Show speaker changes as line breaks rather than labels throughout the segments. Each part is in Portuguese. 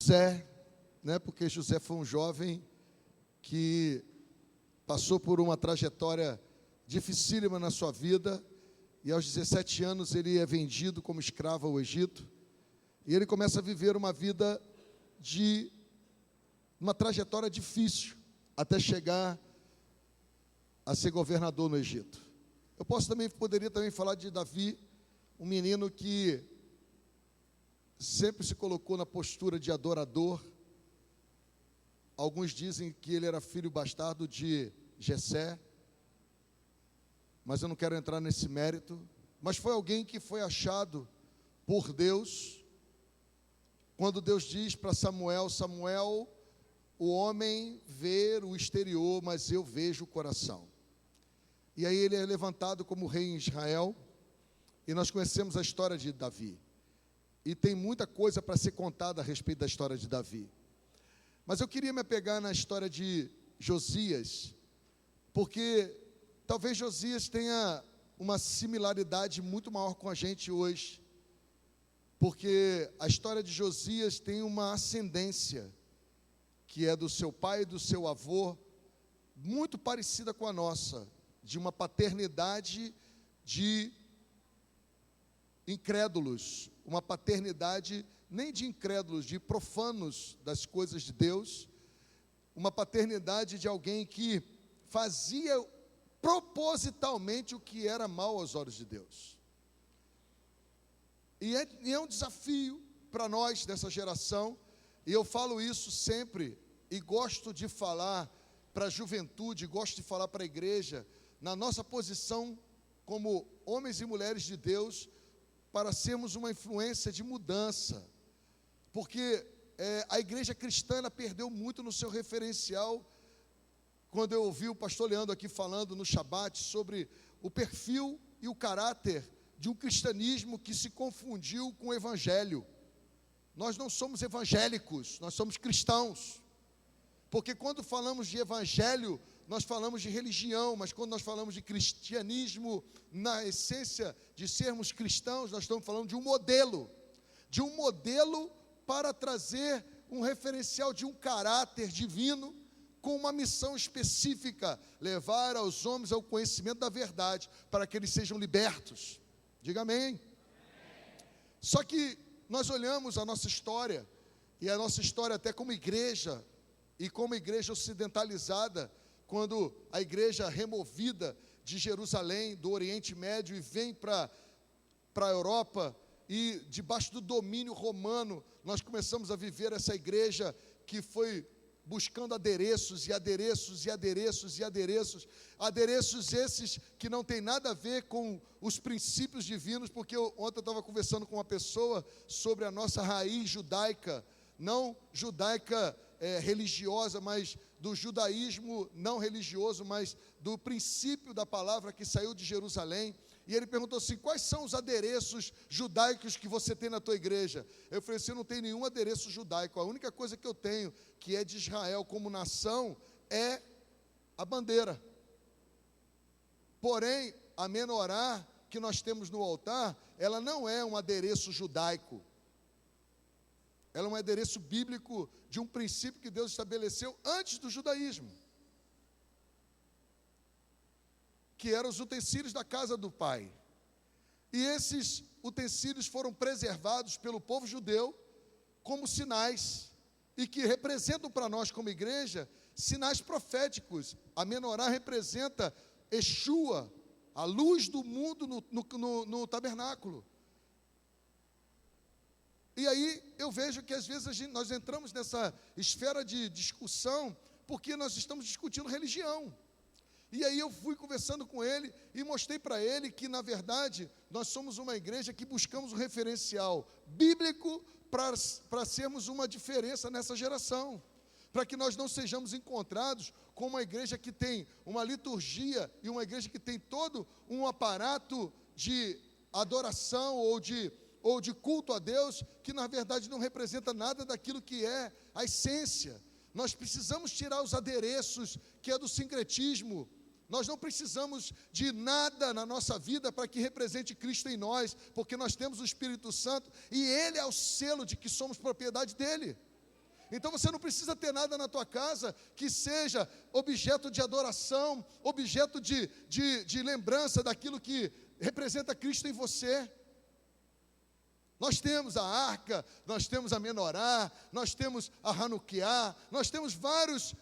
José, né? Porque José foi um jovem que passou por uma trajetória dificílima na sua vida, e aos 17 anos ele é vendido como escravo ao Egito, e ele começa a viver uma vida de uma trajetória difícil, até chegar a ser governador no Egito. Poderia também falar de Davi, um menino que sempre se colocou na postura de adorador. Alguns dizem que ele era filho bastardo de Jessé, mas eu não quero entrar nesse mérito. Mas foi alguém que foi achado por Deus, quando Deus diz para Samuel: Samuel, o homem vê o exterior, mas eu vejo o coração. E aí ele é levantado como rei em Israel, e nós conhecemos a história de Davi. E tem muita coisa para ser contada a respeito da história de Davi. Mas eu queria me apegar na história de Josias, porque talvez Josias tenha uma similaridade muito maior com a gente hoje, porque a história de Josias tem uma ascendência, que é do seu pai e do seu avô, muito parecida com a nossa, de uma paternidade de incrédulos, uma paternidade nem de incrédulos, de profanos das coisas de Deus, uma paternidade de alguém que fazia propositalmente o que era mal aos olhos de Deus. E é um desafio para nós dessa geração, e eu falo isso sempre, e gosto de falar para a juventude, gosto de falar para a igreja, na nossa posição como homens e mulheres de Deus, para sermos uma influência de mudança, porque a igreja cristã ela perdeu muito no seu referencial. Quando eu ouvi o pastor Leandro aqui falando no Shabat sobre o perfil e o caráter de um cristianismo que se confundiu com o evangelho. Nós não somos evangélicos, nós somos cristãos, porque quando falamos de evangelho, nós falamos de religião, mas quando nós falamos de cristianismo, na essência de sermos cristãos, nós estamos falando de um modelo para trazer um referencial de um caráter divino, com uma missão específica: levar aos homens ao conhecimento da verdade, para que eles sejam libertos. Diga amém. Só que nós olhamos a nossa história, e a nossa história até como igreja, e como igreja ocidentalizada, quando a igreja removida de Jerusalém, do Oriente Médio, e vem para a Europa, e debaixo do domínio romano, nós começamos a viver essa igreja que foi buscando adereços, e adereços, e adereços, e adereços, adereços esses que não tem nada a ver com os princípios divinos, porque ontem eu estava conversando com uma pessoa sobre a nossa raiz judaica, não judaica religiosa, mas do judaísmo não religioso, mas do princípio da palavra que saiu de Jerusalém. E ele perguntou assim: quais são os adereços judaicos que você tem na tua igreja? Eu falei assim: eu não tenho nenhum adereço judaico, a única coisa que eu tenho, que é de Israel como nação, é a bandeira. Porém, a menorá que nós temos no altar, ela não é um adereço judaico, ela é um adereço bíblico de um princípio que Deus estabeleceu antes do judaísmo, que eram os utensílios da casa do Pai. E esses utensílios foram preservados pelo povo judeu como sinais, e que representam para nós como igreja sinais proféticos. A menorá representa Yeshua, a luz do mundo no tabernáculo. E aí eu vejo que às vezes nós entramos nessa esfera de discussão, porque nós estamos discutindo religião. E aí eu fui conversando com ele e mostrei para ele que, na verdade, nós somos uma igreja que buscamos um referencial bíblico para sermos uma diferença nessa geração, para que nós não sejamos encontrados com uma igreja que tem uma liturgia e uma igreja que tem todo um aparato de adoração ou de culto a Deus, que na verdade não representa nada daquilo que é a essência. Nós precisamos tirar os adereços que é do sincretismo. Nós não precisamos de nada na nossa vida para que represente Cristo em nós, porque nós temos o Espírito Santo e Ele é o selo de que somos propriedade dEle. Então você não precisa ter nada na tua casa que seja objeto de adoração, objeto de lembrança daquilo que representa Cristo em você. Nós temos a arca, nós temos a menorá, nós temos a Hanukiá, nós temos vários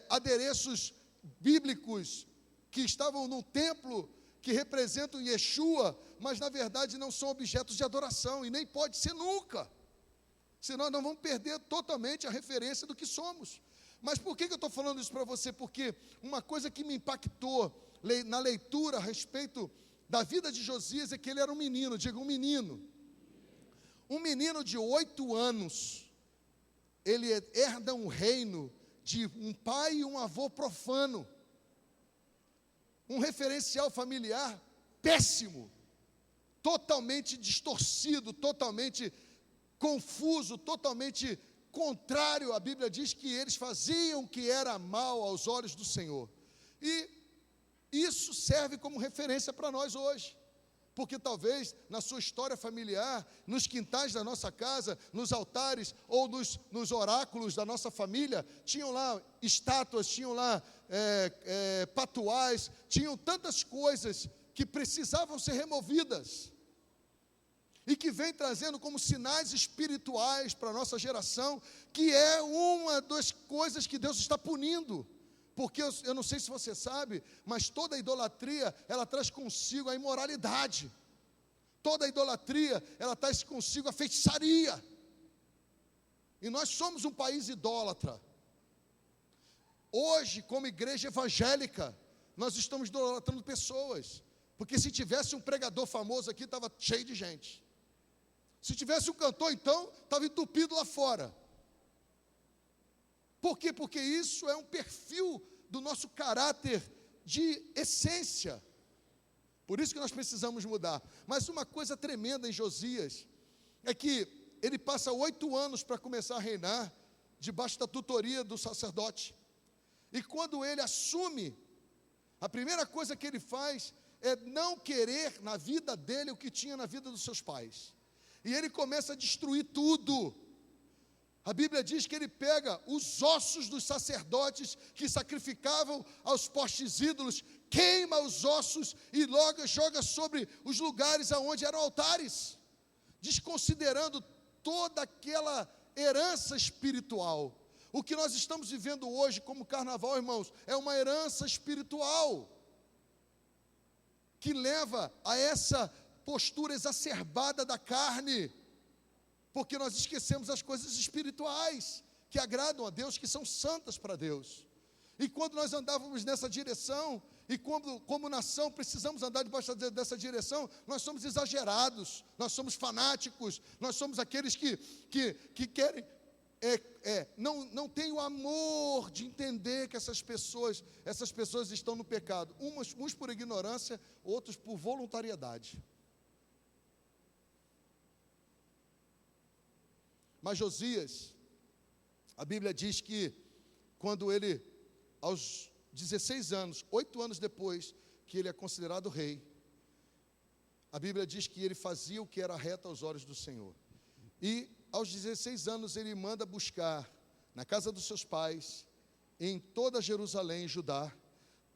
adereços bíblicos que estavam no templo, que representam Yeshua, mas na verdade não são objetos de adoração, e nem pode ser nunca. Senão nós vamos perder totalmente a referência do que somos. Mas por que eu estou falando isso para você? Porque uma coisa que me impactou na leitura a respeito da vida de Josias é que ele era um menino, diga um menino. Um menino de 8 anos, ele herda um reino de um pai e um avô profano. Um referencial familiar péssimo, totalmente distorcido, totalmente confuso, totalmente contrário. A Bíblia diz que eles faziam o que era mal aos olhos do Senhor. E isso serve como referência para nós hoje. Porque talvez na sua história familiar, nos quintais da nossa casa, nos altares ou nos oráculos da nossa família, tinham lá estátuas, tinham lá patuais, tinham tantas coisas que precisavam ser removidas. E que vem trazendo como sinais espirituais para a nossa geração, que é uma das coisas que Deus está punindo. Porque eu não sei se você sabe, mas toda idolatria, ela traz consigo a imoralidade. Toda idolatria, ela traz consigo a feitiçaria. E nós somos um país idólatra. Hoje, como igreja evangélica, nós estamos idolatrando pessoas. Porque se tivesse um pregador famoso aqui, estava cheio de gente. Se tivesse um cantor, então, estava entupido lá fora. Por quê? Porque isso é um perfil do nosso caráter de essência. Por isso que nós precisamos mudar. Mas uma coisa tremenda em Josias é que ele passa 8 anos para começar a reinar debaixo da tutoria do sacerdote. E quando ele assume, a primeira coisa que ele faz é não querer na vida dele o que tinha na vida dos seus pais. E ele começa a destruir tudo. A Bíblia diz que ele pega os ossos dos sacerdotes que sacrificavam aos postes ídolos, queima os ossos e logo joga sobre os lugares aonde eram altares, desconsiderando toda aquela herança espiritual. O que nós estamos vivendo hoje como carnaval, irmãos, é uma herança espiritual que leva a essa postura exacerbada da carne, porque nós esquecemos as coisas espirituais, que agradam a Deus, que são santas para Deus. E quando nós andávamos nessa direção, e como nação precisamos andar debaixo dessa direção, nós somos exagerados, nós somos fanáticos, nós somos aqueles que querem, não têm o amor de entender que essas pessoas estão no pecado, uns por ignorância, outros por voluntariedade. Mas Josias, a Bíblia diz que quando ele, aos 16 anos, 8 anos depois que ele é considerado rei, a Bíblia diz que ele fazia o que era reto aos olhos do Senhor. E aos 16 anos ele manda buscar na casa dos seus pais, em toda Jerusalém e Judá,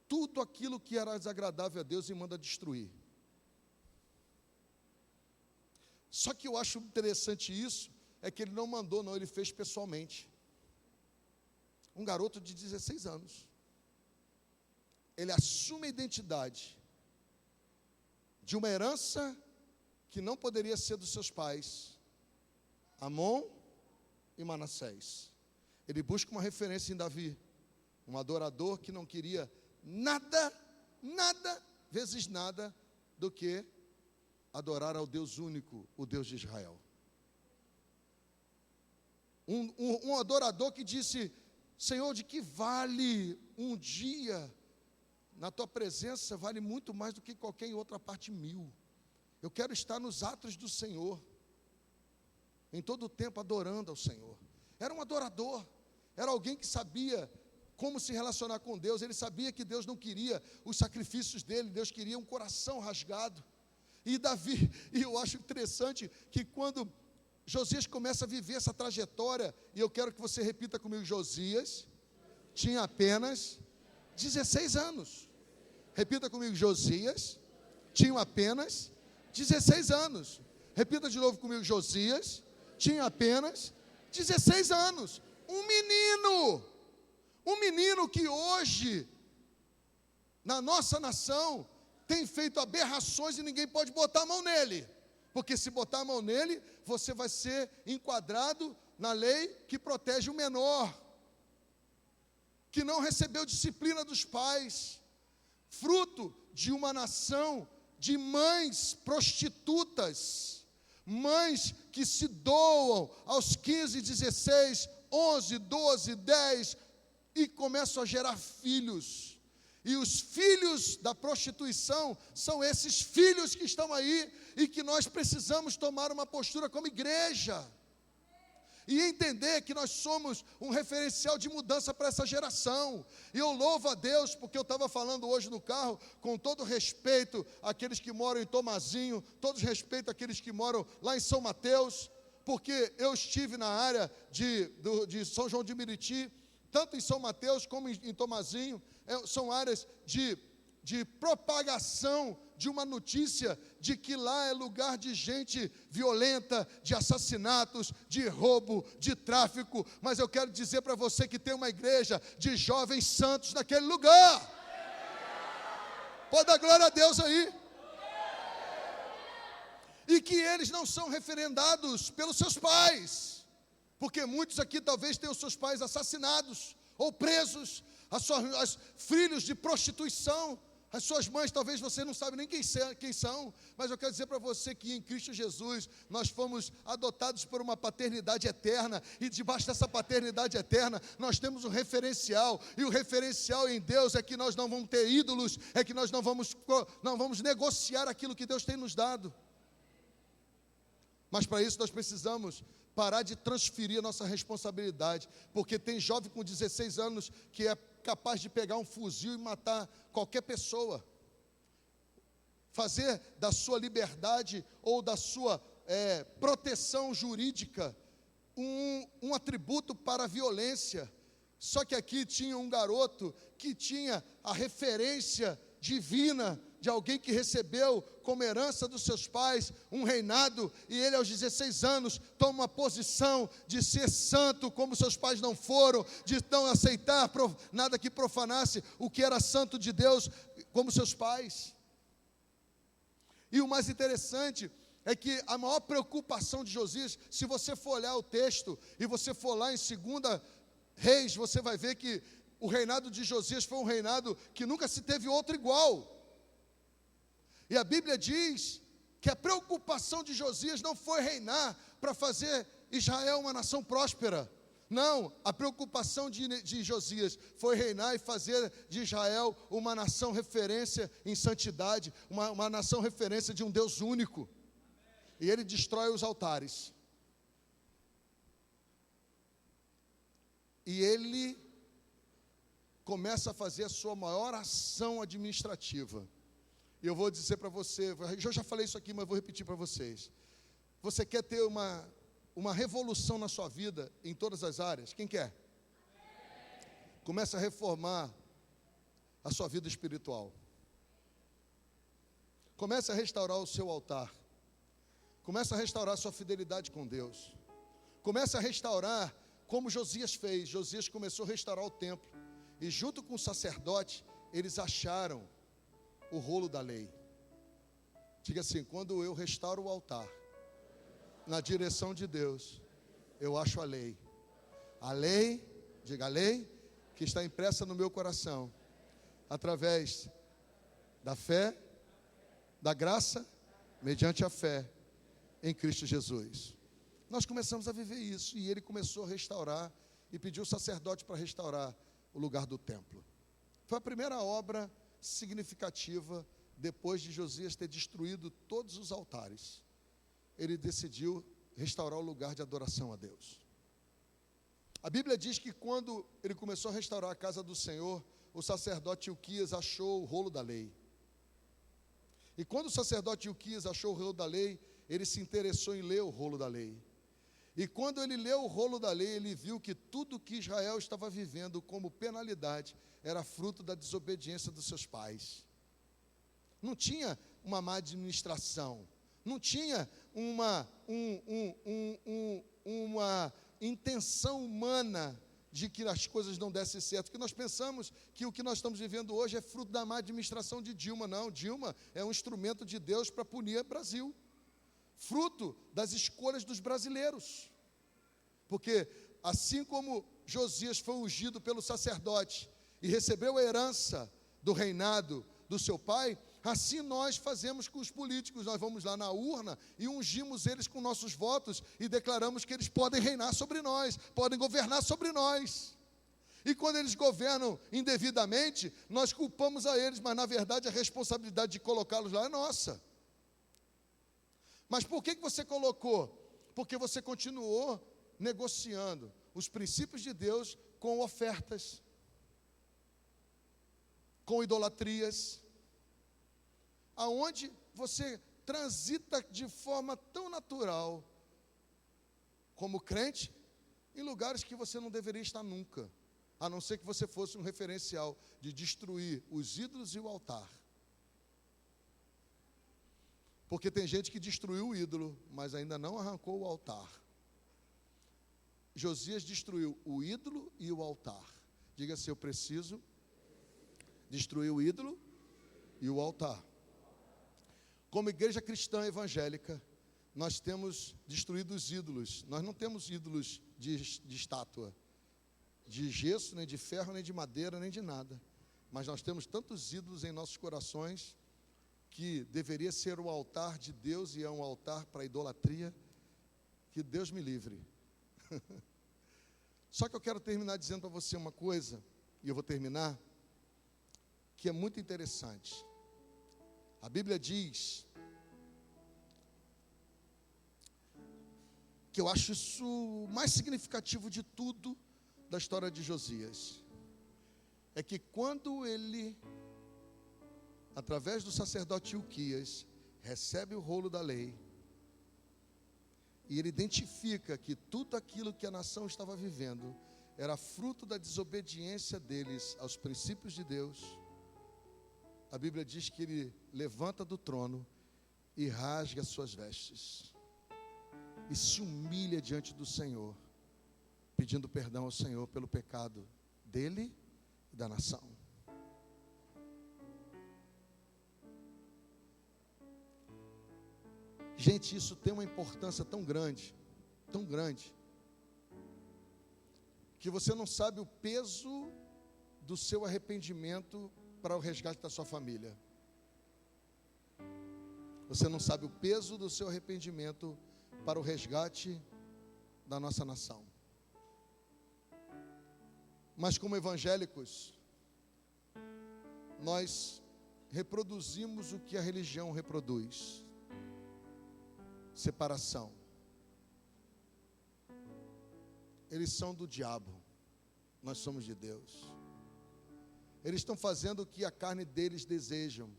tudo aquilo que era desagradável a Deus e manda destruir. Só que eu acho interessante isso, é que ele não mandou, não, ele fez pessoalmente. Um garoto de 16 anos. Ele assume a identidade de uma herança que não poderia ser dos seus pais, Amon e Manassés. Ele busca uma referência em Davi, um adorador que não queria nada vezes nada, do que adorar ao Deus único, o Deus de Israel. Um adorador que disse: Senhor, de que vale um dia na tua presença? Vale muito mais do que qualquer outra parte 1000. Eu quero estar nos atos do Senhor, em todo o tempo adorando ao Senhor. Era um adorador, era alguém que sabia como se relacionar com Deus. Ele sabia que Deus não queria os sacrifícios dele, Deus queria um coração rasgado. E Davi, e eu acho interessante que quando Josias começa a viver essa trajetória, e eu quero que você repita comigo: Josias tinha apenas 16 anos. Repita comigo: Josias tinha apenas 16 anos. Repita de novo comigo: Josias tinha apenas 16 anos. Um menino que hoje, na nossa nação, tem feito aberrações e ninguém pode botar a mão nele. Porque se botar a mão nele, você vai ser enquadrado na lei que protege o menor, que não recebeu disciplina dos pais, fruto de uma nação de mães prostitutas, mães que se doam aos 15, 16, 11, 12, 10 e começam a gerar filhos. E os filhos da prostituição são esses filhos que estão aí e que nós precisamos tomar uma postura como igreja e entender que nós somos um referencial de mudança para essa geração. E eu louvo a Deus, porque eu estava falando hoje no carro, com todo respeito àqueles que moram em Tomazinho, todo respeito àqueles que moram lá em São Mateus, porque eu estive na área de São João de Meriti, tanto em São Mateus como em Tomazinho. São áreas de propagação de uma notícia de que lá é lugar de gente violenta, de assassinatos, de roubo, de tráfico. Mas eu quero dizer para você que tem uma igreja de jovens santos naquele lugar. Pode dar glória a Deus aí. E que eles não são referendados pelos seus pais, porque muitos aqui talvez tenham seus pais assassinados ou presos, filhos de prostituição, as suas mães talvez você não sabe nem quem são, mas eu quero dizer para você que em Cristo Jesus nós fomos adotados por uma paternidade eterna, e debaixo dessa paternidade eterna nós temos um referencial, e o referencial em Deus é que nós não vamos ter ídolos, é que nós não vamos negociar aquilo que Deus tem nos dado. Mas para isso nós precisamos parar de transferir a nossa responsabilidade, porque tem jovem com 16 anos que é capaz de pegar um fuzil e matar qualquer pessoa, fazer da sua liberdade ou da sua proteção jurídica um atributo para a violência. Só que aqui tinha um garoto que tinha a referência divina de alguém que recebeu como herança dos seus pais um reinado, e ele aos 16 anos toma uma posição de ser santo como seus pais não foram, de não aceitar nada que profanasse o que era santo de Deus como seus pais. E o mais interessante é que a maior preocupação de Josias, se você for olhar o texto e você for lá em 2 Reis, você vai ver que o reinado de Josias foi um reinado que nunca se teve outro igual. E a Bíblia diz que a preocupação de Josias não foi reinar para fazer Israel uma nação próspera. Não, a preocupação de Josias foi reinar e fazer de Israel uma nação referência em santidade, uma nação referência de um Deus único. E ele destrói os altares. E ele começa a fazer a sua maior ação administrativa. E eu vou dizer para você, eu já falei isso aqui, mas vou repetir para vocês. Você quer ter uma revolução na sua vida, em todas as áreas? Quem quer? Comece a reformar a sua vida espiritual. Comece a restaurar o seu altar. Comece a restaurar a sua fidelidade com Deus. Comece a restaurar como Josias fez. Josias começou a restaurar o templo. E junto com o sacerdote, eles acharam o rolo da lei. Diga assim: quando eu restauro o altar na direção de Deus, eu acho a lei. A lei, diga a lei, que está impressa no meu coração, através da fé, da graça, mediante a fé em Cristo Jesus. Nós começamos a viver isso, e ele começou a restaurar, e pediu o sacerdote para restaurar o lugar do templo. Foi a primeira obra significativa depois de Josias ter destruído todos os altares. Ele decidiu restaurar o lugar de adoração a Deus. A Bíblia diz que quando ele começou a restaurar a casa do Senhor, o sacerdote Ilquias achou o rolo da lei. E quando o sacerdote Ilquias achou o rolo da lei, ele se interessou em ler o rolo da lei. E quando ele leu o rolo da lei, ele viu que tudo que Israel estava vivendo como penalidade era fruto da desobediência dos seus pais. Não tinha uma má administração, não tinha uma intenção humana de que as coisas não dessem certo, porque nós pensamos que o que nós estamos vivendo hoje é fruto da má administração de Dilma. Não, Dilma é um instrumento de Deus para punir o Brasil, fruto das escolhas dos brasileiros, porque assim como Josias foi ungido pelo sacerdote e recebeu a herança do reinado do seu pai, assim nós fazemos com os políticos. Nós vamos lá na urna e ungimos eles com nossos votos e declaramos que eles podem reinar sobre nós, podem governar sobre nós. E quando eles governam indevidamente, nós culpamos a eles, mas na verdade a responsabilidade de colocá-los lá é nossa. Mas por que você colocou? Porque você continuou negociando os princípios de Deus com ofertas, com idolatrias, aonde você transita de forma tão natural, como crente, em lugares que você não deveria estar nunca, a não ser que você fosse um referencial de destruir os ídolos e o altar. Porque tem gente que destruiu o ídolo, mas ainda não arrancou o altar. Josias destruiu o ídolo e o altar. Diga assim: eu preciso destruir o ídolo e o altar. Como igreja cristã evangélica, nós temos destruído os ídolos. Nós não temos ídolos de estátua, de gesso, nem de ferro, nem de madeira, nem de nada. Mas nós temos tantos ídolos em nossos corações, que deveria ser o altar de Deus e é um altar para a idolatria, que Deus me livre. Só que eu quero terminar dizendo para você uma coisa, e eu vou terminar, que é muito interessante. A Bíblia diz, que eu acho isso o mais significativo de tudo da história de Josias, é que quando ele, através do sacerdote Hilquias, recebe o rolo da lei, e ele identifica que tudo aquilo que a nação estava vivendo era fruto da desobediência deles aos princípios de Deus. A Bíblia diz que ele levanta do trono e rasga as suas vestes e se humilha diante do Senhor, pedindo perdão ao Senhor pelo pecado dele e da nação. Gente, isso tem uma importância tão grande, que você não sabe o peso do seu arrependimento para o resgate da sua família. Você não sabe o peso do seu arrependimento para o resgate da nossa nação. Mas como evangélicos, nós reproduzimos o que a religião reproduz: separação. Eles são do diabo, nós somos de Deus. Eles estão fazendo o que a carne deles desejam,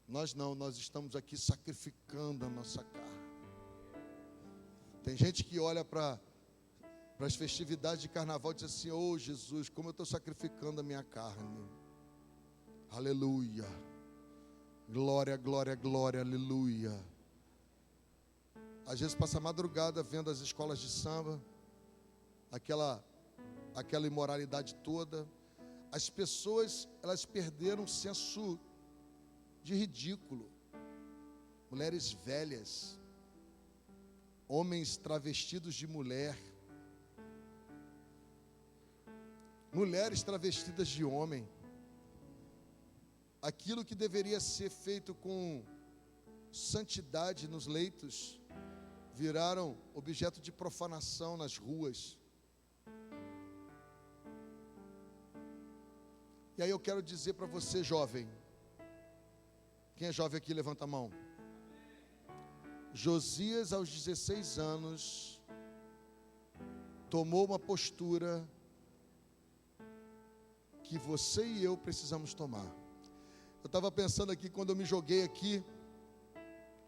nós não, nós estamos aqui sacrificando a nossa carne. Tem gente que olha para as festividades de carnaval e diz assim: oh Jesus, como eu estou sacrificando a minha carne. Aleluia, glória, glória, glória, aleluia. Às vezes passa a madrugada vendo as escolas de samba, aquela imoralidade toda. As pessoas, elas perderam o senso de ridículo. Mulheres velhas, homens travestidos de mulher, mulheres travestidas de homem. Aquilo que deveria ser feito com santidade nos leitos, viraram objeto de profanação nas ruas. E aí eu quero dizer para você, jovem, quem é jovem aqui, levanta a mão. Josias, aos 16 anos, tomou uma postura que você e eu precisamos tomar. Eu estava pensando aqui, quando eu me joguei aqui,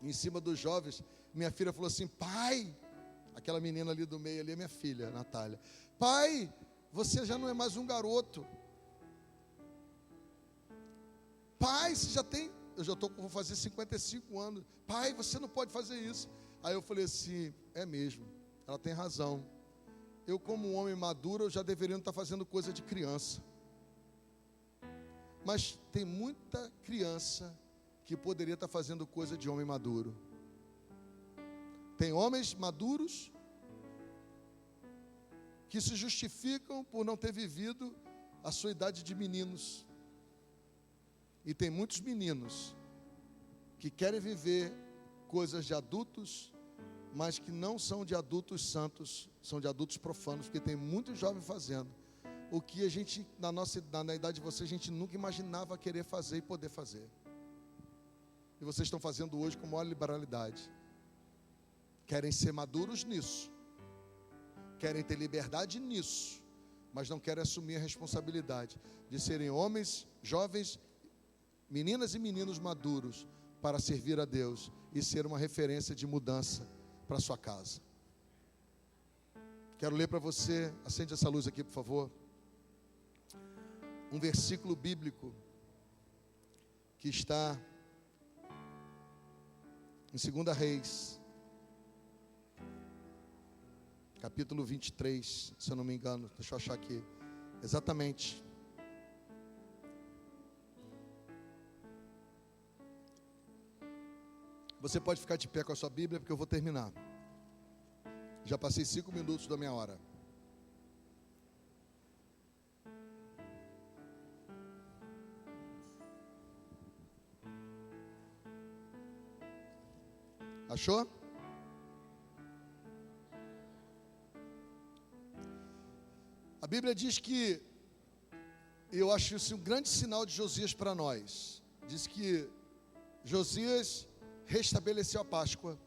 em cima dos jovens, minha filha falou assim: pai, Aquela menina ali do meio ali é minha filha, Natália. Pai, você já não é mais um garoto. Pai, você já tem... vou fazer 55 anos. Pai, você não pode fazer isso. Aí eu falei assim, é mesmo, ela tem razão. Eu, como um homem maduro, eu já deveria estar fazendo coisa de criança. Mas tem muita criança que poderia estar fazendo coisa de homem maduro. Tem homens maduros que se justificam por não ter vivido a sua idade de meninos. E tem muitos meninos que querem viver coisas de adultos, mas que não são de adultos santos, são de adultos profanos, porque tem muitos jovens fazendo o que a gente, na idade de vocês, a gente nunca imaginava querer fazer e poder fazer. E vocês estão fazendo hoje com maior liberalidade. Querem ser maduros nisso, querem ter liberdade nisso, mas não querem assumir a responsabilidade de serem homens, jovens, meninas e meninos maduros para servir a Deus e ser uma referência de mudança para a sua casa. Quero ler para você, acende essa luz aqui, por favor, um versículo bíblico que está em 2 Reis, capítulo 23, se eu não me engano, deixa eu achar aqui, exatamente. Você pode ficar de pé com a sua Bíblia, porque eu vou terminar. Já passei 5 minutos da minha hora. Achou? A Bíblia diz que, eu acho isso um grande sinal de Josias para nós. Diz que Josias restabeleceu a Páscoa.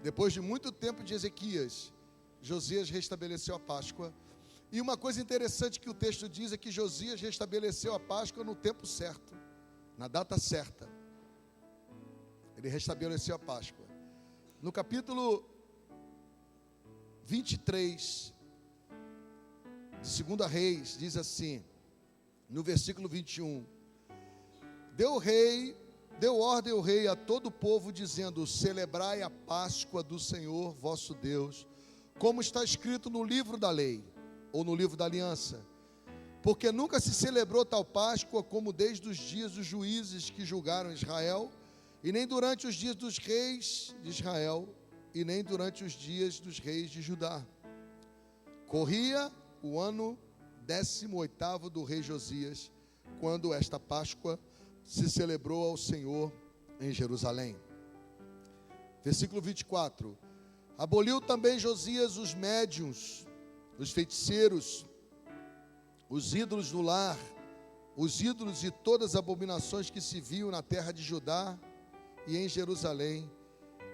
Depois de muito tempo de Ezequias, Josias restabeleceu a Páscoa. E uma coisa interessante que o texto diz é que Josias restabeleceu a Páscoa no tempo certo, na data certa. Ele restabeleceu a Páscoa. No capítulo 23 de 2 Reis, diz assim, no versículo 21, Deu ordem o rei a todo o povo, dizendo, celebrai a Páscoa do Senhor vosso Deus, como está escrito no livro da lei, ou no livro da aliança, porque nunca se celebrou tal Páscoa como desde os dias dos juízes que julgaram Israel, e nem durante os dias dos reis de Israel, e nem durante os dias dos reis de Judá. Corria o ano 18º do rei Josias, quando esta Páscoa se celebrou ao Senhor em Jerusalém. Versículo 24. Aboliu também Josias os médiuns, os feiticeiros, os ídolos do lar, os ídolos e todas as abominações que se viam na terra de Judá e em Jerusalém,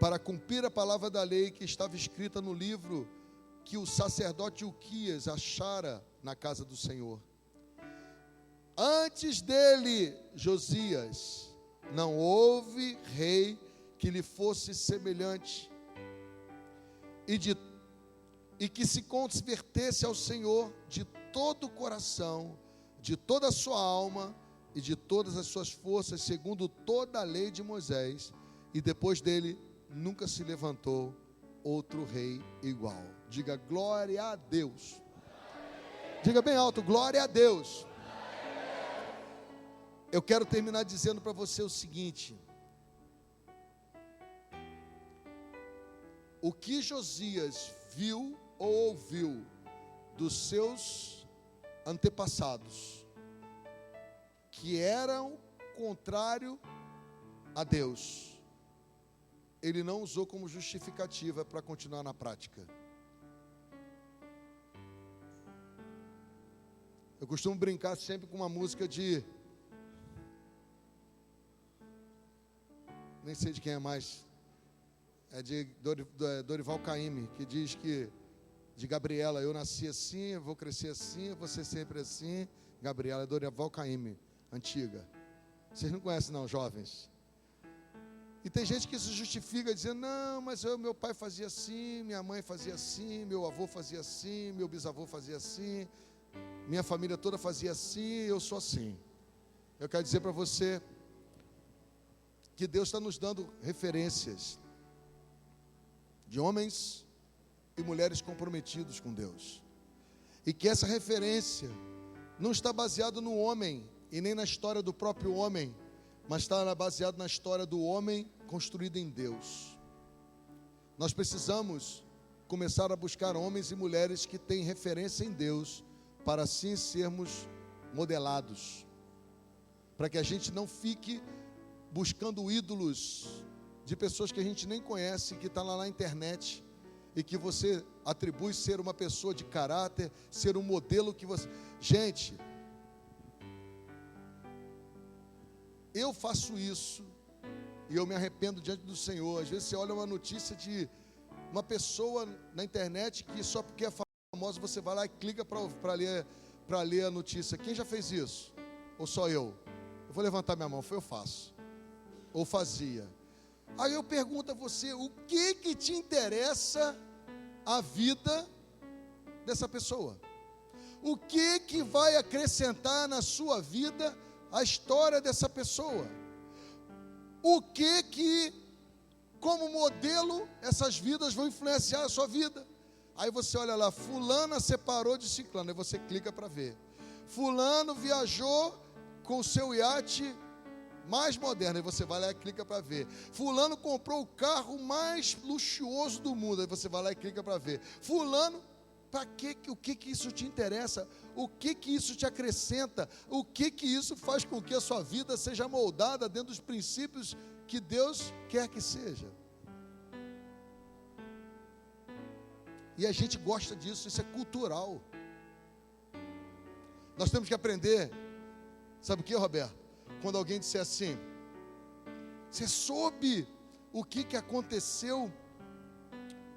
para cumprir a palavra da lei que estava escrita no livro que o sacerdote Ilquias achara na casa do Senhor. Antes dele, Josias, não houve rei que lhe fosse semelhante e que se convertesse ao Senhor de todo o coração, de toda a sua alma e de todas as suas forças, segundo toda a lei de Moisés, e depois dele nunca se levantou outro rei igual. Diga glória a Deus. Diga bem alto, glória a Deus. Eu quero terminar dizendo para você o seguinte: o que Josias viu ou ouviu dos seus antepassados, que eram contrário a Deus, ele não usou como justificativa para continuar na prática. Eu costumo brincar sempre com uma música de... nem sei de quem é mais, é de Dorival Caymmi, que diz que, de Gabriela, eu nasci assim, eu vou crescer assim, eu vou ser sempre assim. Gabriela é Dorival Caymmi, antiga. Vocês não conhecem não, jovens? E tem gente que se justifica dizendo, não, mas meu pai fazia assim, minha mãe fazia assim, meu avô fazia assim, meu bisavô fazia assim, minha família toda fazia assim, eu sou assim. Eu quero dizer para você que Deus está nos dando referências de homens e mulheres comprometidos com Deus. E que essa referência não está baseada no homem e nem na história do próprio homem, mas está baseado na história do homem construído em Deus. Nós precisamos começar a buscar homens e mulheres que têm referência em Deus, para assim sermos modelados, para que a gente não fique buscando ídolos de pessoas que a gente nem conhece, que está lá na internet, e que você atribui ser uma pessoa de caráter, ser um modelo que você... Gente, eu faço isso e eu me arrependo diante do Senhor. Às vezes você olha uma notícia de uma pessoa na internet que só porque é famosa você vai lá e clica para ler a notícia. Quem já fez isso? Ou só eu? Eu vou levantar minha mão, eu faço. Ou fazia. Aí eu pergunto a você, o que te interessa a vida dessa pessoa? O que vai acrescentar na sua vida a história dessa pessoa? O que como modelo essas vidas vão influenciar a sua vida? Aí você olha lá, fulana separou de ciclano, aí você clica para ver. Fulano viajou com o seu iate mais moderno, aí você vai lá e clica para ver. Fulano comprou o carro mais luxuoso do mundo, aí você vai lá e clica para ver. Fulano, o que isso te interessa? O que isso te acrescenta? O que isso faz com que a sua vida seja moldada dentro dos princípios que Deus quer que seja? E a gente gosta disso, isso é cultural. Nós temos que aprender, sabe o que, Roberto? Quando alguém disser assim, você soube o que aconteceu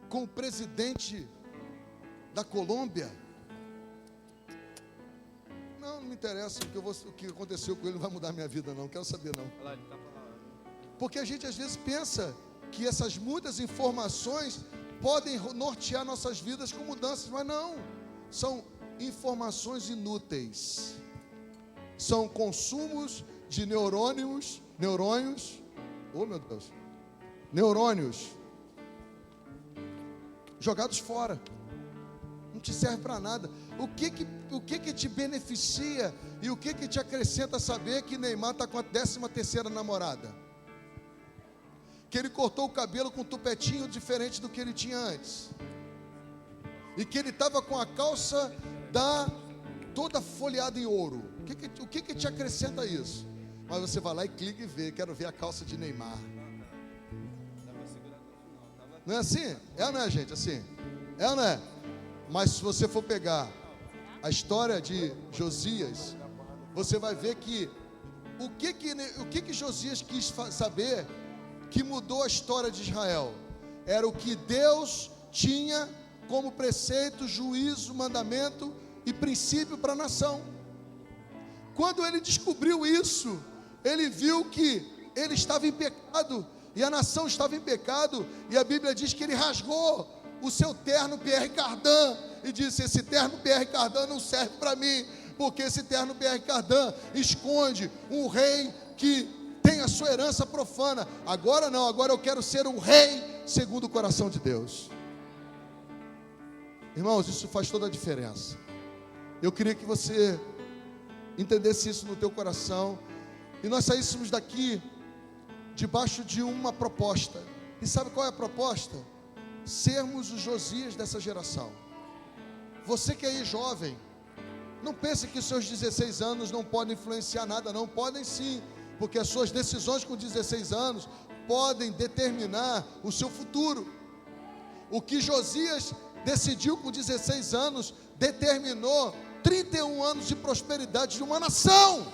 com o presidente da Colômbia? Não me interessa, o que aconteceu com ele não vai mudar a minha vida não quero saber não. Porque a gente às vezes pensa que essas muitas informações podem nortear nossas vidas com mudanças, mas não, são informações inúteis, são consumos de neurônios, oh meu Deus, neurônios jogados fora, não te serve para nada. O que te beneficia e o que te acrescenta saber que Neymar está com a 13ª namorada? Que ele cortou o cabelo com um tupetinho diferente do que ele tinha antes, e que ele estava com a calça toda folheada em ouro. O que te acrescenta isso? Mas você vai lá e clica e vê, quero ver a calça de Neymar. Não é assim? É ou não é, gente? Assim? É ou não é? Mas se você for pegar a história de Josias, você vai ver que o que Josias quis saber que mudou a história de Israel? Era o que Deus tinha como preceito, juízo, mandamento e princípio para a nação. Quando ele descobriu isso, ele viu que ele estava em pecado e a nação estava em pecado, e a Bíblia diz que ele rasgou o seu terno Pierre Cardin e disse: esse terno Pierre Cardin não serve para mim, porque esse terno Pierre Cardin esconde um rei que tem a sua herança profana. Agora não, agora eu quero ser um rei segundo o coração de Deus. Irmãos, isso faz toda a diferença. Eu queria que você entendesse isso no teu coração, e nós saíssemos daqui debaixo de uma proposta. E sabe qual é a proposta? Sermos os Josias dessa geração. Você que é aí jovem, não pense que os seus 16 anos não podem influenciar nada. Não, podem sim, porque as suas decisões com 16 anos podem determinar o seu futuro. O que Josias decidiu com 16 anos determinou 31 anos de prosperidade de uma nação.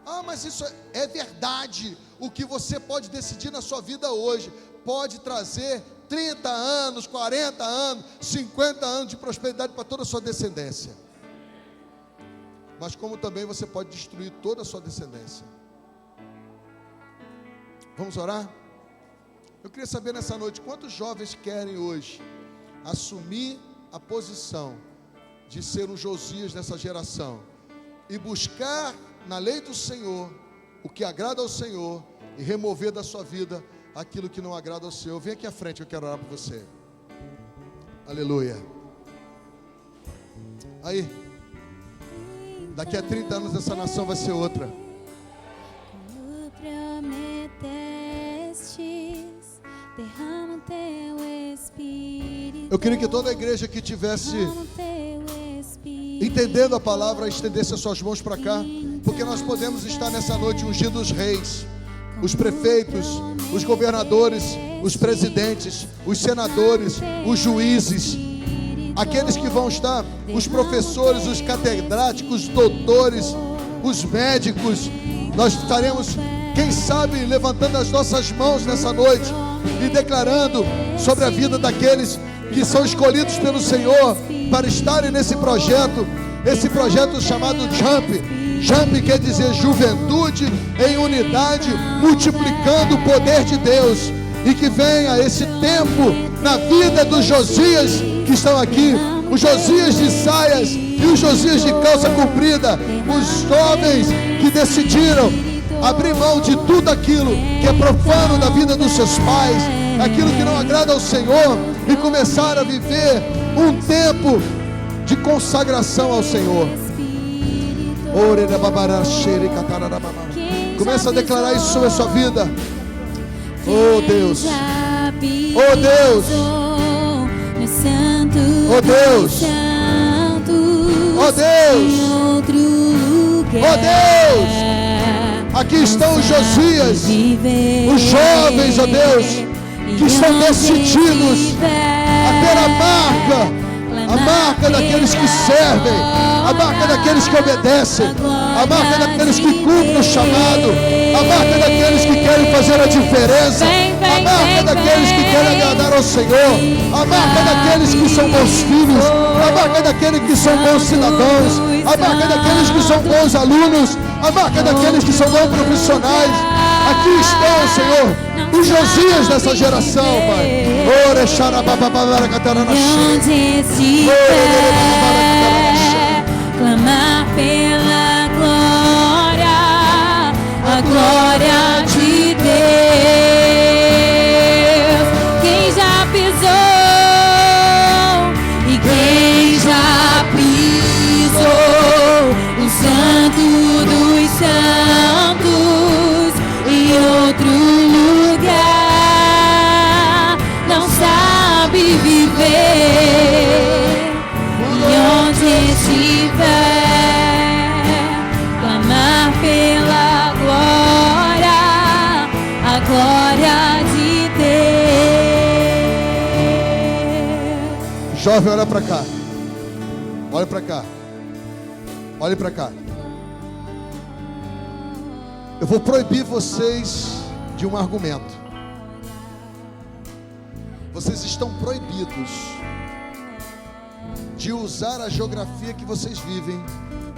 Ah, mas isso é verdade. O que você pode decidir na sua vida hoje pode trazer 30 anos, 40 anos, 50 anos de prosperidade para toda a sua descendência. Mas como também você pode destruir toda a sua descendência. Vamos orar? Eu queria saber nessa noite, quantos jovens querem hoje assumir a posição de ser um Josias nessa geração e buscar na lei do Senhor o que agrada ao Senhor e remover da sua vida aquilo que não agrada ao Senhor? Vem aqui à frente, eu quero orar por você. Aleluia. Aí, daqui a 30 anos essa nação vai ser outra. Eu queria que toda a igreja que tivesse entendendo a palavra estendesse as suas mãos para cá, porque nós podemos estar nessa noite ungindo os reis, os prefeitos, os governadores, os presidentes, os senadores, os juízes, aqueles que vão estar, os professores, os catedráticos, os doutores, os médicos. Nós estaremos, quem sabe, levantando as nossas mãos nessa noite e declarando sobre a vida daqueles que são escolhidos pelo Senhor para estarem nesse projeto, esse projeto chamado JUMP. JUMP quer dizer juventude em unidade, multiplicando o poder de Deus. E que venha esse tempo na vida dos Josias que estão aqui, os Josias de saias e os Josias de calça comprida, os jovens que decidiram abrir mão de tudo aquilo que é profano da vida dos seus pais, aquilo que não agrada ao Senhor, e começar a viver um tempo de consagração ao Senhor. Começa a declarar isso sobre a sua vida. Oh Deus, oh Deus, oh Deus, oh Deus, oh Deus. Aqui estão os Josias, os jovens, oh Deus, que estão decididos a ter a marca daqueles que servem, a marca daqueles que obedecem, a marca daqueles que cumprem o chamado, a marca daqueles que querem fazer a diferença, a marca daqueles que querem agradar ao Senhor, a marca daqueles que são bons filhos, a marca daqueles que são bons cidadãos, a marca daqueles que são bons alunos, a marca daqueles que são bons profissionais. Aqui estão, Senhor, os Josias dessa geração, Pai.
Onde estiver, clamar pela glória, a glória de Deus. Quem já pisou e quem já pisou o Santo dos Santos em outro lugar não sabe viver. E onde estiver, clamar pela glória, a glória de Deus.
Jovem, olha para cá. Olha para cá. Olhe para cá. Eu vou proibir vocês de um argumento. Vocês estão proibidos de usar a geografia que vocês vivem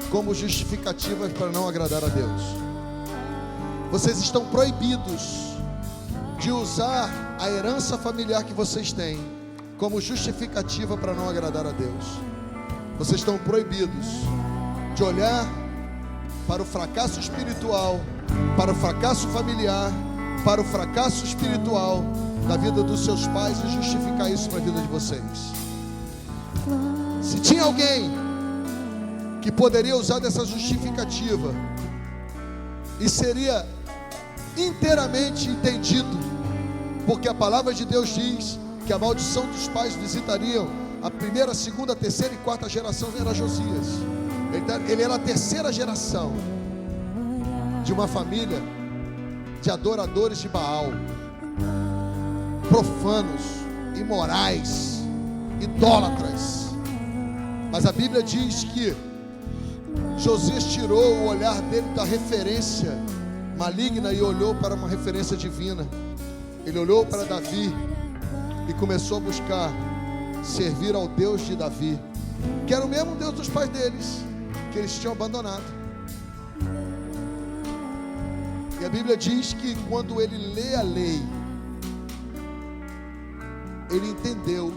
como justificativa para não agradar a Deus. Vocês estão proibidos de usar a herança familiar que vocês têm como justificativa para não agradar a Deus. Vocês estão proibidos de olhar para o fracasso espiritual, para o fracasso familiar, para o fracasso espiritual da vida dos seus pais e justificar isso para a vida de vocês. Se tinha alguém que poderia usar dessa justificativa e seria inteiramente entendido, porque a palavra de Deus diz que a maldição dos pais visitariam a primeira, segunda, terceira e quarta geração, era Josias. Ele era a terceira geração de uma família de adoradores de Baal, profanos, imorais, idólatras. Mas a Bíblia diz que Josias tirou o olhar dele da referência maligna e olhou para uma referência divina. Ele olhou para Davi e começou a buscar servir ao Deus de Davi, que era o mesmo Deus dos pais deles, que eles tinham abandonado. E a Bíblia diz que quando ele lê a lei, ele entendeu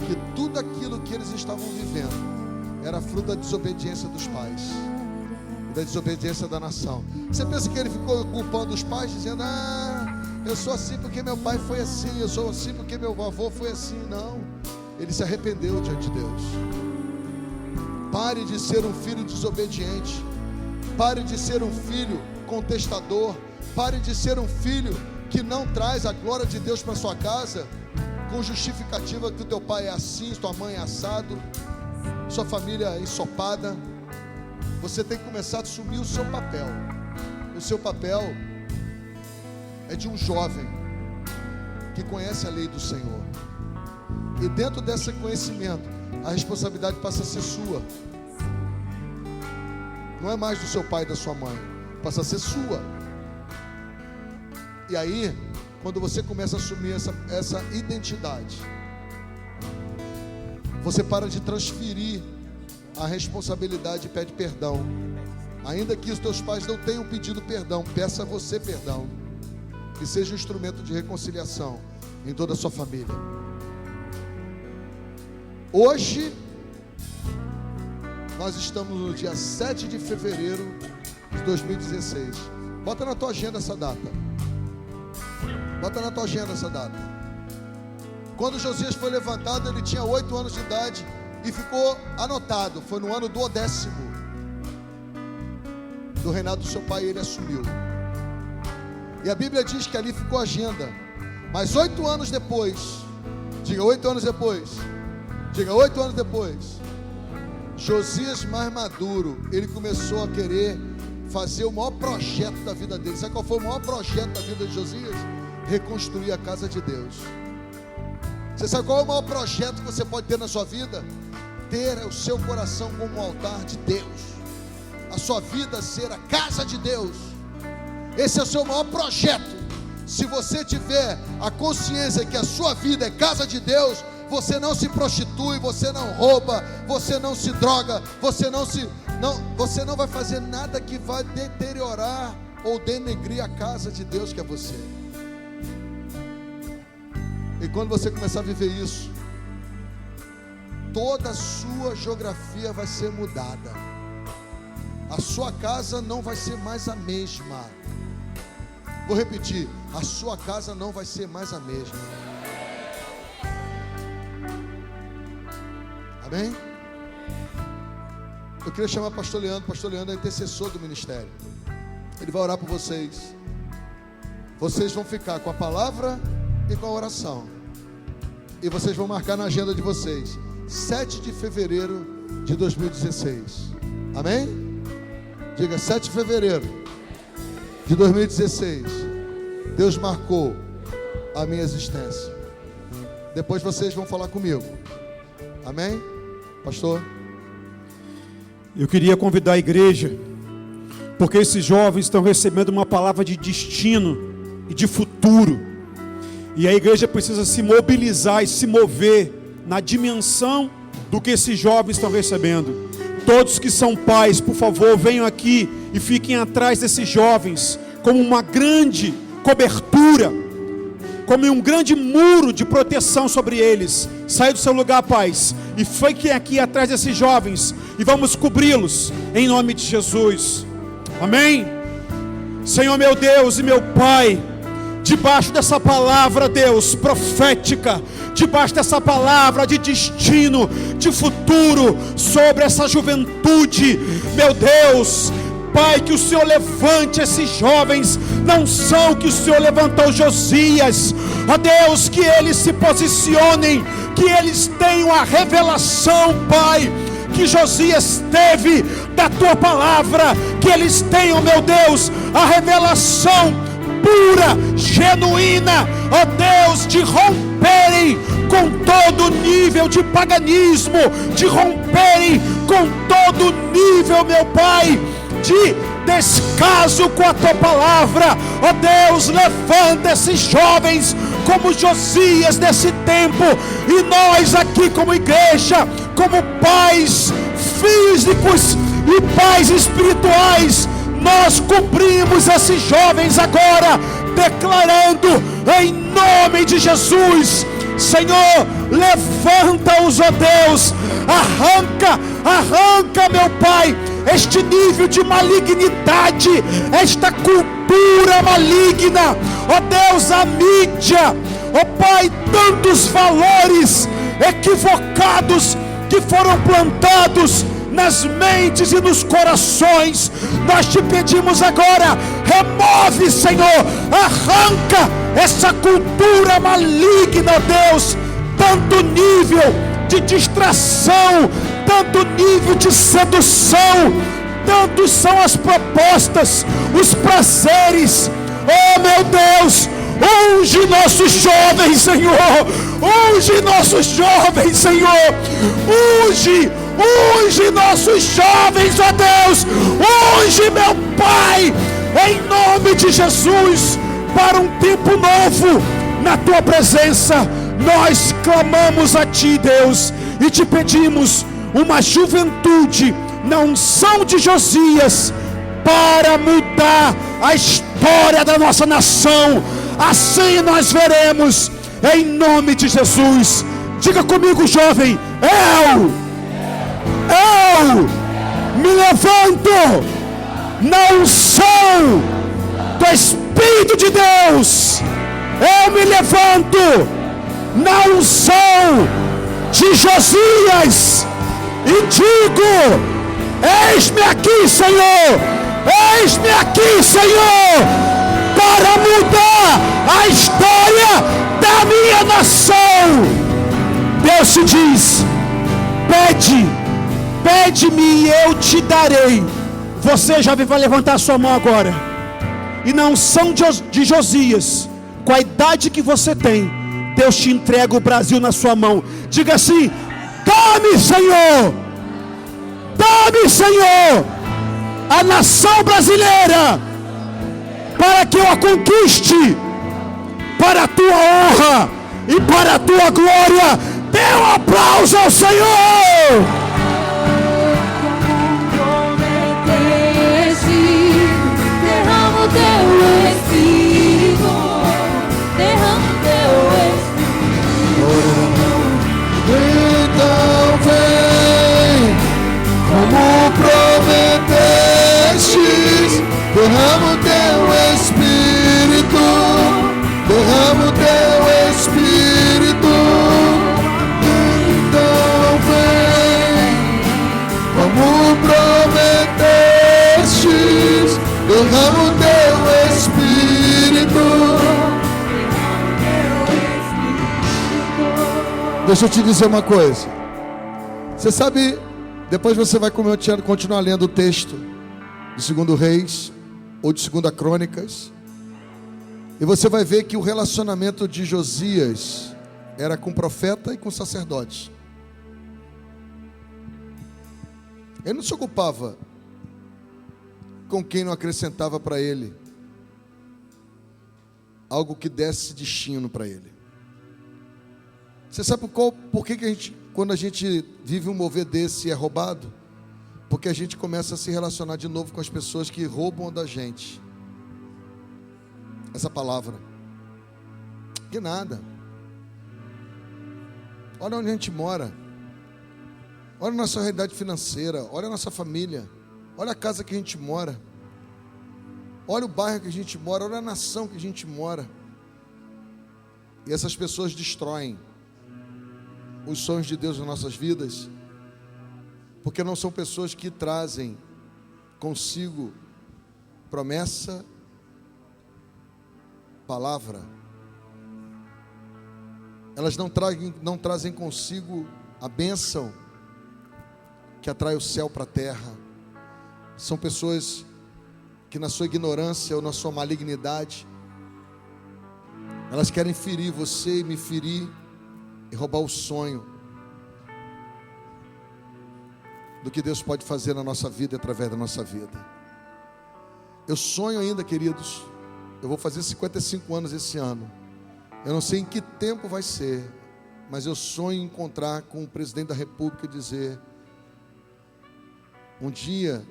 que tudo aquilo que eles estavam vivendo era fruto da desobediência dos pais, da desobediência da nação. Você pensa que ele ficou culpando os pais, dizendo: eu sou assim porque meu pai foi assim, eu sou assim porque meu avô foi assim? Não, ele se arrependeu diante de Deus. Pare de ser um filho desobediente, pare de ser um filho contestador, pare de ser um filho que não traz a glória de Deus para sua casa, com justificativa que o teu pai é assim, tua mãe é assado, sua família é ensopada. Você tem que começar a assumir o seu papel. O seu papel é de um jovem que conhece a lei do Senhor, e dentro desse conhecimento a responsabilidade passa a ser sua. Não é mais do seu pai e da sua mãe, passa a ser sua. E aí, quando você começa a assumir essa identidade, você para de transferir a responsabilidade e pede perdão. Ainda que os teus pais não tenham pedido perdão, peça você perdão, e seja um instrumento de reconciliação em toda a sua família. Hoje nós estamos no dia 7 de fevereiro de 2016. Bota na tua agenda essa data. Bota na tua agenda essa data. Quando Josias foi levantado, ele tinha 8 anos de idade e ficou anotado. Foi no ano do 10º do reinado do seu pai, ele assumiu. E a Bíblia diz que ali ficou a agenda. Mas 8 anos depois, diga 8 anos depois, diga 8 anos depois, Josias mais maduro, ele começou a querer fazer o maior projeto da vida dele. Sabe qual foi o maior projeto da vida de Josias? Reconstruir a casa de Deus. Você sabe qual é o maior projeto que você pode ter na sua vida? Ter o seu coração como um altar de Deus, a sua vida ser a casa de Deus. Esse é o seu maior projeto. Se você tiver a consciência que a sua vida é casa de Deus, você não se prostitui, você não rouba, você não se droga, você não vai fazer nada que vai deteriorar ou denegrir a casa de Deus que é você. E quando você começar a viver isso, toda a sua geografia vai ser mudada. A sua casa não vai ser mais a mesma. Vou repetir, a sua casa não vai ser mais a mesma. Amém? Eu queria chamar o pastor Leandro. Pastor Leandro é intercessor do ministério. Ele vai orar por vocês. Vocês vão ficar com a palavra e com a oração. E vocês vão marcar na agenda de vocês 7 de fevereiro de 2016. Amém? Diga 7 de fevereiro de 2016. Deus marcou a minha existência. Depois vocês vão falar comigo. Amém? Pastor?
Eu queria convidar a igreja, porque esses jovens estão recebendo uma palavra de destino e de futuro. E a igreja precisa se mobilizar e se mover na dimensão do que esses jovens estão recebendo. Todos que são pais, por favor, venham aqui e fiquem atrás desses jovens, como uma grande cobertura, como um grande muro de proteção sobre eles. Saia do seu lugar, pais, e fiquem aqui atrás desses jovens, e vamos cobri-los, em nome de Jesus. Amém? Senhor meu Deus e meu Pai, debaixo dessa palavra, Deus, profética, debaixo dessa palavra de destino, de futuro, sobre essa juventude, meu Deus, Pai, que o Senhor levante esses jovens, não são que o Senhor levantou Josias, ó Deus, que eles se posicionem, que eles tenham a revelação, Pai, que Josias teve da Tua palavra, que eles tenham, meu Deus, a revelação pura, genuína, ó Deus, de romperem com todo nível de paganismo, de romperem com todo nível, meu Pai, de descaso com a Tua palavra. Ó Deus, levanta esses jovens como Josias desse tempo, e nós aqui como igreja, como pais físicos e pais espirituais, Nós cobrimos esses jovens agora, declarando em nome de Jesus: Senhor, levanta-os, ó Deus, arranca, meu Pai, este nível de malignidade, esta cultura maligna, ó Deus, a mídia, ó Pai, tantos valores equivocados que foram plantados nas mentes e nos corações. Nós te pedimos agora, remove, Senhor, arranca essa cultura maligna, ó Deus, tanto nível de distração, tanto nível de sedução, tantos são as propostas, os prazeres. Oh meu Deus, unge nossos jovens, Senhor, unge nossos jovens, Senhor, unge nossos jovens, ó Deus, unge, meu Pai, em nome de Jesus, para um tempo novo na tua presença. Nós clamamos a ti, Deus, e te pedimos uma juventude na unção de Josias para mudar a história da nossa nação. Assim nós veremos, em nome de Jesus. Diga comigo, jovem: eu me levanto na unção do Espírito de Deus. Eu me levanto na unção de Josias e digo: eis-me aqui, Senhor, eis-me aqui, Senhor, para mudar a história da minha nação. Deus te diz: pede-me e eu te darei. Você, jovem, vai levantar a sua mão agora, e na unção de Josias, com a idade que você tem, Deus te entrega o Brasil na sua mão. Diga assim: dá-me, Senhor, a nação brasileira, para que eu a conquiste, para a tua honra e para a tua glória. Dê um aplauso ao Senhor.
Derrama o teu Espírito, derrama o teu Espírito.
Então vem, como prometestes, derrama o teu Espírito, derrama o teu Espírito. Então vem, como prometestes, derrama o teu Espírito. Deixa eu te dizer uma coisa. Você sabe, depois você vai continuar lendo o texto de 2 Reis ou de 2 Crônicas, e você vai ver que o relacionamento de Josias era com profeta e com sacerdote. Ele não se ocupava com quem não acrescentava para ele algo que desse destino para ele. Você sabe por que quando a gente vive um mover desse, é roubado? Porque a gente começa a se relacionar de novo com as pessoas que roubam da gente essa palavra. Que nada. Olha onde a gente mora, olha a nossa realidade financeira, olha a nossa família, olha a casa que a gente mora, olha o bairro que a gente mora, olha a nação que a gente mora. E essas pessoas destroem os sonhos de Deus nas nossas vidas, porque não são pessoas que trazem consigo promessa, palavra. Elas não trazem consigo a bênção que atrai o céu para a terra. São pessoas que, na sua ignorância ou na sua malignidade, elas querem ferir você e me ferir e roubar o sonho do que Deus pode fazer na nossa vida e através da nossa vida. Eu sonho ainda, queridos, eu vou fazer 55 anos esse ano. Eu não sei em que tempo vai ser, mas eu sonho em encontrar com o presidente da República e dizer: um dia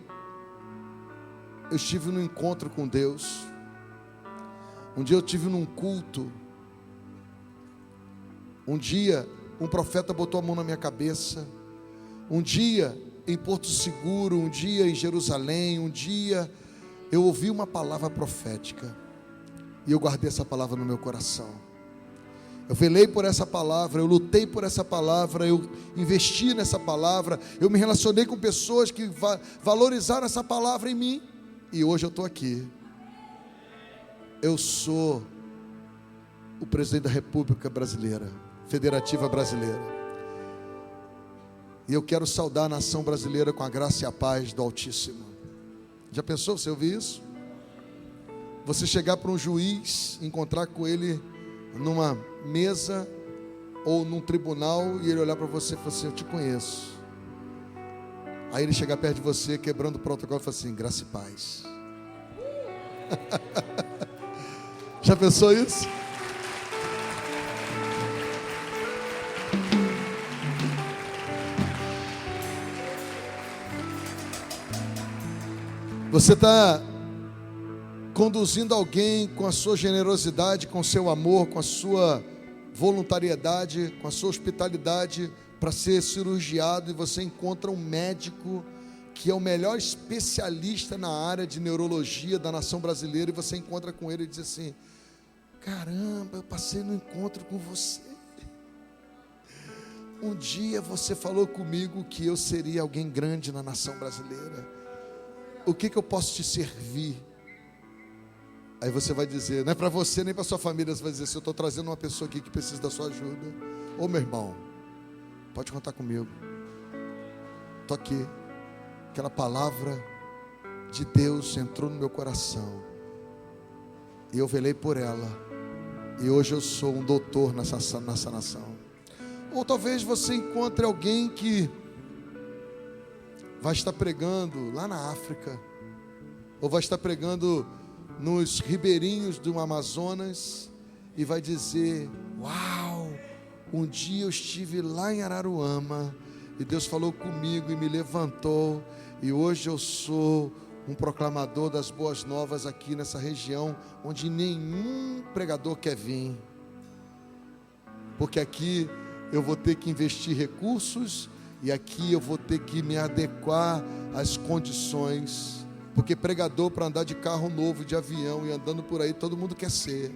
eu estive num encontro com Deus. Um dia eu estive num culto. Um dia um profeta botou a mão na minha cabeça. Um dia em Porto Seguro, um dia em Jerusalém, um dia eu ouvi uma palavra profética. E eu guardei essa palavra no meu coração. Eu velei por essa palavra, eu lutei por essa palavra, eu investi nessa palavra, eu me relacionei com pessoas que valorizaram essa palavra em mim. E hoje eu estou aqui. Eu sou o presidente da República Brasileira, Federativa Brasileira. E eu quero saudar a nação brasileira com a graça e a paz do Altíssimo. Já pensou você ouvir isso? Você chegar para um juiz, encontrar com ele numa mesa ou num tribunal e ele olhar para você e falar assim: eu te conheço. Aí ele chegar perto de você, quebrando o protocolo, e falar assim: graça e paz. Já pensou isso? Você está conduzindo alguém com a sua generosidade, com o seu amor, com a sua voluntariedade, com a sua hospitalidade para ser cirurgiado, e você encontra um médico que é o melhor especialista na área de neurologia da nação brasileira, e você encontra com ele e diz assim: caramba, eu passei no encontro com você. Um dia você falou comigo que eu seria alguém grande na nação brasileira. O que eu posso te servir? Aí você vai dizer, não é para você nem para sua família, você vai dizer: se eu estou trazendo uma pessoa aqui que precisa da sua ajuda, ô meu irmão, pode contar comigo. Estou aqui. Aquela palavra de Deus entrou no meu coração, e eu velei por ela, e hoje eu sou um doutor nessa nação. Ou talvez você encontre alguém que vai estar pregando lá na África, ou vai estar pregando nos ribeirinhos do Amazonas, e vai dizer: uau, um dia eu estive lá em Araruama, e Deus falou comigo e me levantou, e hoje eu sou um proclamador das boas novas aqui nessa região, onde nenhum pregador quer vir, porque aqui eu vou ter que investir recursos, e aqui eu vou ter que me adequar às condições, porque pregador para andar de carro novo, de avião e andando por aí, todo mundo quer ser,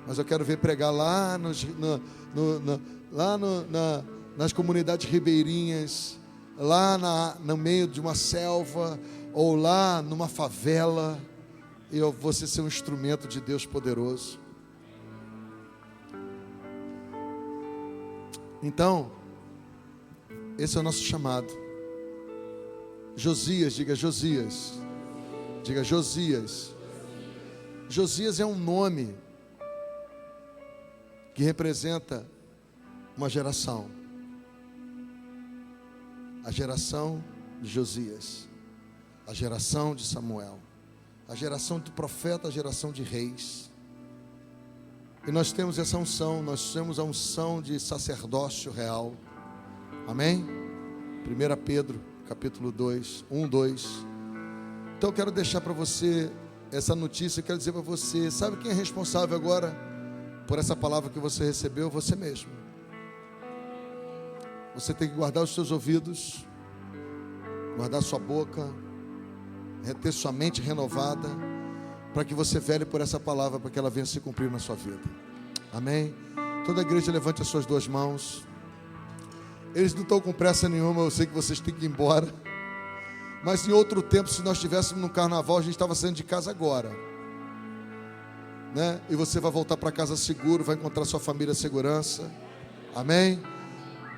mas eu quero ver pregar lá nas comunidades ribeirinhas, lá no meio de uma selva, ou lá numa favela, e você ser um instrumento de Deus poderoso. Então, esse é o nosso chamado. Josias, diga Josias. Diga Josias. Josias é um nome que representa uma geração. A geração de Josias, a geração de Samuel, a geração do profeta, a geração de reis. E nós temos essa unção, nós temos a unção de sacerdócio real. Amém? 1 Pedro, capítulo 2, 1, 2. Então eu quero deixar para você essa notícia, eu quero dizer para você, sabe quem é responsável agora por essa palavra que você recebeu? Você mesmo. Você tem que guardar os seus ouvidos, guardar sua boca, ter sua mente renovada, para que você vele por essa palavra, para que ela venha se cumprir na sua vida. Amém? Toda a igreja levante as suas duas mãos. Eles não estão com pressa nenhuma, eu sei que vocês têm que ir embora. Mas em outro tempo, se nós estivéssemos no carnaval, a gente estava saindo de casa agora, né? E você vai voltar para casa seguro, vai encontrar sua família em segurança. Amém?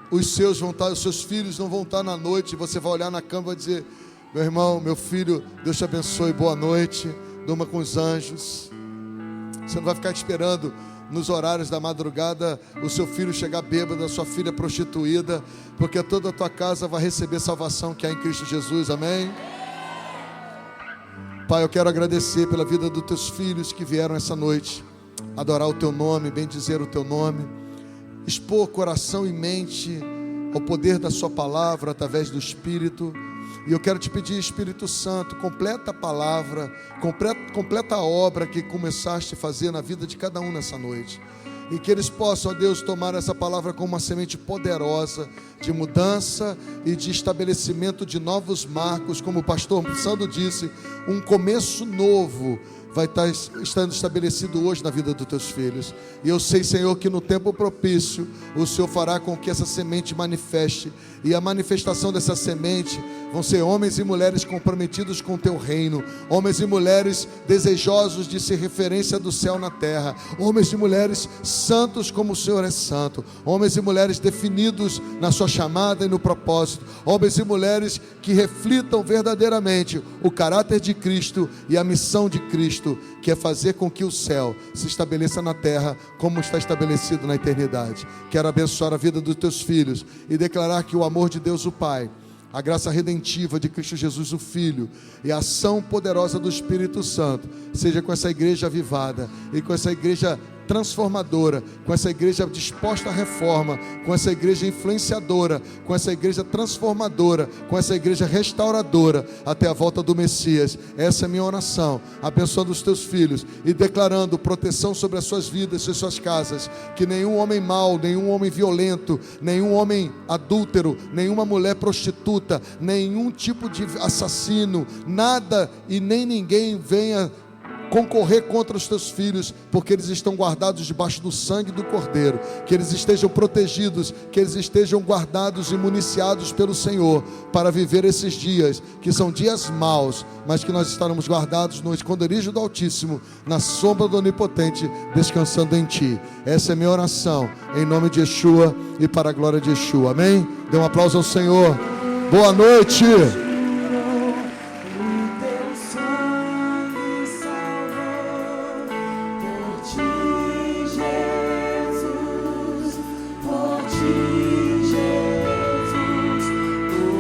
Os seus filhos não vão estar na noite, você vai olhar na cama e vai dizer: meu irmão, meu filho, Deus te abençoe, boa noite, durma com os anjos. Você não vai ficar esperando nos horários da madrugada o seu filho chegar bêbado, a sua filha prostituída, porque toda a tua casa vai receber salvação que há em Cristo Jesus. Amém? Pai, eu quero agradecer pela vida dos teus filhos que vieram essa noite adorar o teu nome, bendizer o teu nome, expor coração e mente ao poder da sua palavra através do Espírito. E eu quero te pedir, Espírito Santo, completa a palavra, completa a obra que começaste a fazer na vida de cada um nessa noite. E que eles possam, ó Deus, tomar essa palavra como uma semente poderosa de mudança e de estabelecimento de novos marcos, como o pastor Sandro disse, um começo novo vai estar estando estabelecido hoje na vida dos teus filhos. E eu sei, Senhor, que no tempo propício o Senhor fará com que essa semente manifeste, e a manifestação dessa semente vão ser homens e mulheres comprometidos com o teu reino, homens e mulheres desejosos de ser referência do céu na terra, homens e mulheres santos como o Senhor é santo, homens e mulheres definidos na sua chamada e no propósito, homens e mulheres que reflitam verdadeiramente o caráter de Cristo e a missão de Cristo, que é fazer com que o céu se estabeleça na terra como está estabelecido na eternidade. Quero abençoar a vida dos teus filhos e declarar que o amor de Deus o Pai, a graça redentiva de Cristo Jesus o Filho e a ação poderosa do Espírito Santo seja com essa igreja avivada e com essa igreja transformadora, com essa igreja disposta à reforma, com essa igreja influenciadora, com essa igreja transformadora, com essa igreja restauradora até a volta do Messias. Essa é a minha oração, abençoando os teus filhos e declarando proteção sobre as suas vidas e suas casas, que nenhum homem mau, nenhum homem violento, nenhum homem adúltero, nenhuma mulher prostituta, nenhum tipo de assassino, nada e nem ninguém venha concorrer contra os teus filhos, porque eles estão guardados debaixo do sangue do Cordeiro, que eles estejam protegidos, que eles estejam guardados e municiados pelo Senhor, para viver esses dias, que são dias maus, mas que nós estaremos guardados no esconderijo do Altíssimo, na sombra do Onipotente, descansando em Ti. Essa é a minha oração, em nome de Yeshua e para a glória de Yeshua, amém? Dê um aplauso ao Senhor. Boa noite.